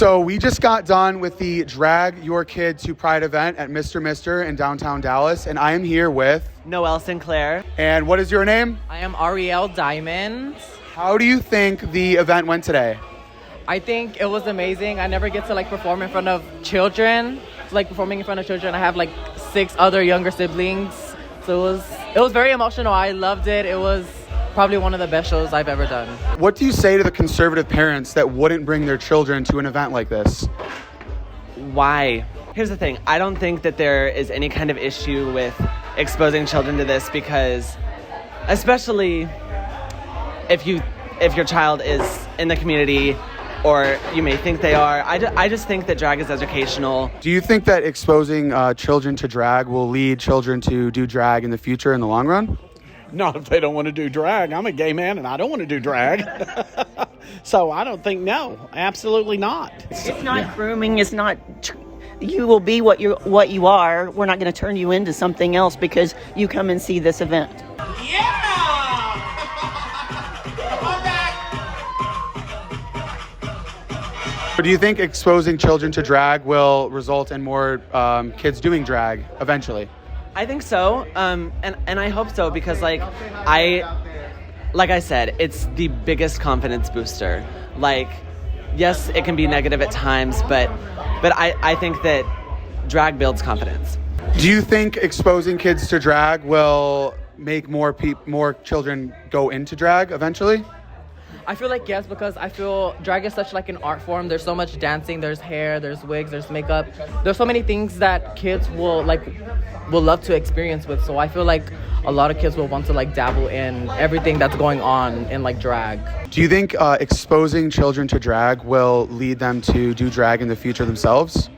So we just got done with the Drag Your Kid to Pride event at Mr. in downtown Dallas, and I am here with Noelle Sinclair. And what is your name? I am Ariel Diamond. How do you think the event went today? I think it was amazing. I never get to perform in front of children. Performing in front of children, I have 6 other younger siblings. So it was very emotional. I loved it. It was probably one of the best shows I've ever done. What do you say to the conservative parents that wouldn't bring their children to an event like this? Why? Here's the thing. I don't think that there is any kind of issue with exposing children to this because, especially if your child is in the community or you may think they are, I just think that drag is educational. Do you think that exposing children to drag will lead children to do drag in the future in the long run? Not if they don't want to do drag. I'm a gay man and I don't want to do drag. So I don't think, no, absolutely not. It's not grooming. It's not, you will be what you are. We're not going to turn you into something else because you come and see this event. Yeah! Do you think exposing children to drag will result in more kids doing drag eventually? I think so, and I hope so because like I said, it's the biggest confidence booster. Yes, it can be negative at times, but I think that drag builds confidence. Do you think exposing kids to drag will make more children go into drag eventually? I feel yes, because I feel drag is such an art form. There's so much dancing, there's hair, there's wigs, there's makeup. There's so many things that kids will love to experience with. So I feel a lot of kids will want to dabble in everything that's going on in drag. Do you think exposing children to drag will lead them to do drag in the future themselves?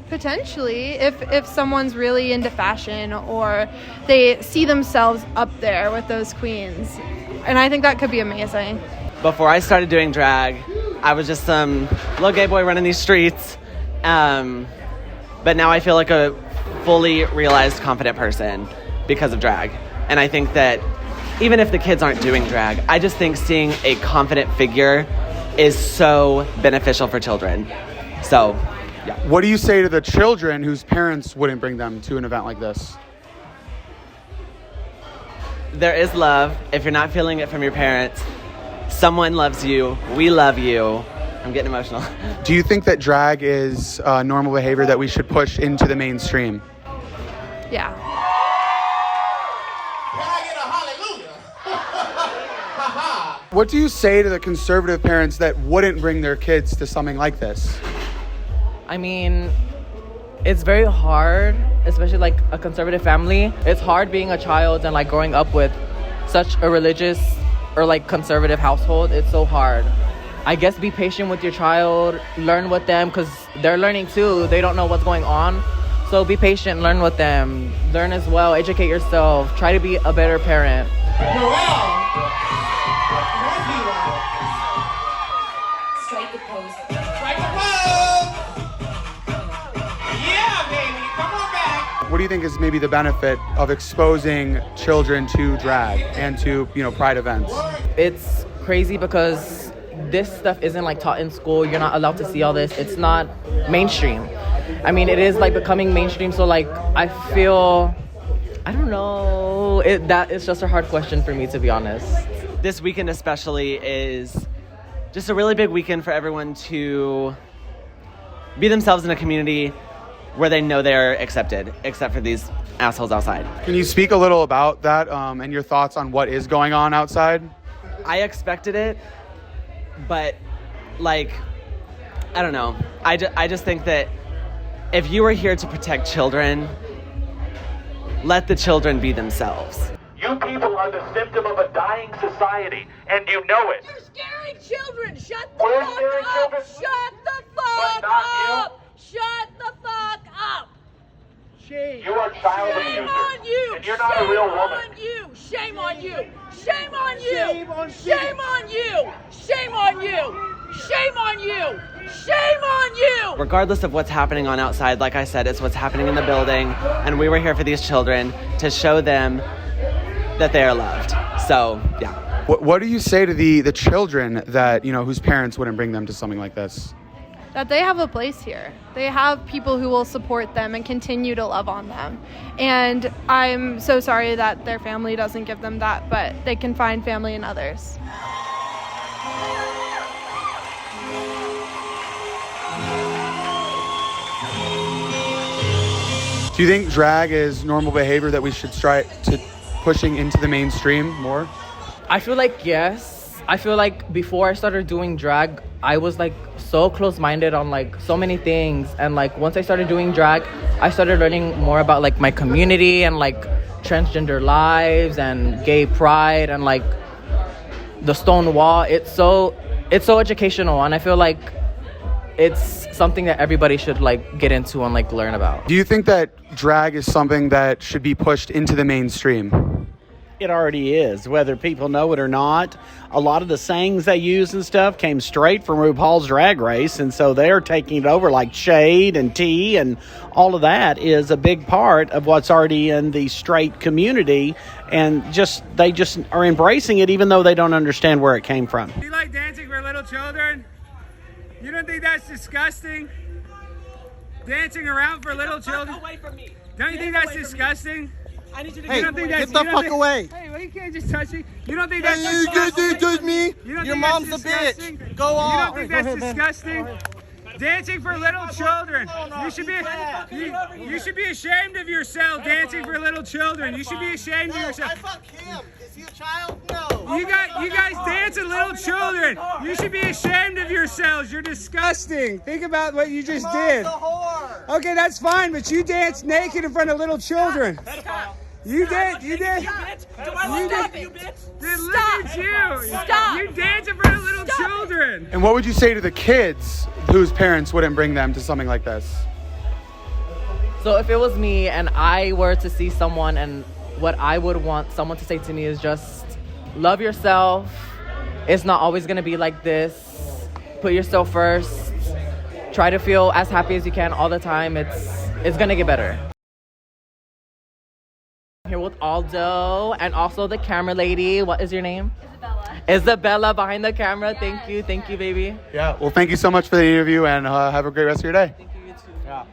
Potentially, if someone's really into fashion or they see themselves up there with those queens. And I think that could be amazing. Before I started doing drag, I was just some little gay boy running these streets. But now I feel like a fully realized, confident person because of drag. And I think that even if the kids aren't doing drag, I just think seeing a confident figure is so beneficial for children. So, yeah. What do you say to the children whose parents wouldn't bring them to an event like this? There is love. If you're not feeling it from your parents, someone loves you. We love you. I'm getting emotional. Do you think that drag is normal behavior that we should push into the mainstream? Yeah. Can I get a hallelujah? What do you say to the conservative parents that wouldn't bring their kids to something like this? I mean, it's very hard, especially a conservative family. It's hard being a child and growing up with such a religious or conservative household. It's so hard. I guess be patient with your child, learn with them because they're learning too. They don't know what's going on. So be patient, learn with them, learn as well, educate yourself, try to be a better parent. Noelle! Strike the pose. Strike the pose! Yeah, baby, come on back! What do you think is maybe the benefit of exposing children to drag and to, Pride events? It's crazy because this stuff isn't taught in school. You're not allowed to see all this. It's not mainstream. I mean, it is becoming mainstream. So I feel, I don't know. That is just a hard question for me, to be honest. This weekend especially is just a really big weekend for everyone to be themselves in a community where they know they're accepted, except for these assholes outside. Can you speak a little about that and your thoughts on what is going on outside? I expected it, but I don't know. I just think that if you are here to protect children, let the children be themselves. You people are the symptom of a dying society, and you know it. You're scaring children. Shut the We're fuck scaring up. children. Shut the But fuck not up. Shut the fuck up. You are child Shame abusers, on you. and you're not a real woman. Shame on you. Shame on you. Shame on you. Shame on you. Shame on you. Shame on you. Shame on you. Regardless of what's happening on outside, like I said, it's what's happening in the building, and we were here for these children to show them that they are loved. So, yeah. What do you say to the children that, whose parents wouldn't bring them to something like this? that they have a place here. They have people who will support them and continue to love on them. And I'm so sorry that their family doesn't give them that, but they can find family in others. Do you think drag is normal behavior that we should try to pushing into the mainstream more? I feel like yes. I feel like before I started doing drag, I was like so close-minded on like so many things. And like once I started doing drag, I started learning more about like my community and like transgender lives and gay pride and like the stone wall. It's so educational, and I feel like it's something that everybody should like get into and like learn about. Do you think that drag is something that should be pushed into the mainstream? It already is, whether people know it or not. A lot of the sayings they use and stuff came straight from RuPaul's Drag Race, and so they're taking it over, like shade and tea, and all of that is a big part of what's already in the straight community, and they just are embracing it even though they don't understand where it came from. Do you like dancing for little children? You don't think that's disgusting? Dancing around for little children? Away from me. Don't you think that's disgusting? I need you to You don't think that's, get the fuck away. Hey, well, you can't just touch me. You don't think that's You disgusting? touch me. You don't Your think mom's that's a bitch. disgusting? Go on. You don't think that's disgusting? Dancing for little children. You should be ashamed of yourself dancing for little children. You should be ashamed of yourself. I fuck him. Is he a child? No. You guys dancing little children. You should be ashamed of yourselves. You're disgusting. Think about what you just did. Okay, that's fine, but you danced naked in front of little children. You did. Do I stop you, bitch? Then look at you. Stop. You dance in front of little children. And what would you say to the kids whose parents wouldn't bring them to something like this? So if it was me and I were to see someone, and what I would want someone to say to me is just love yourself. It's not always going to be like this. Put yourself first. Try to feel as happy as you can all the time. It's going to get better. I'm here with Aldo and also the camera lady. What is your name? Isabella behind the camera. Yes. Thank you, baby. Yeah, well, thank you so much for the interview, and have a great rest of your day. Thank you, you too. Yeah.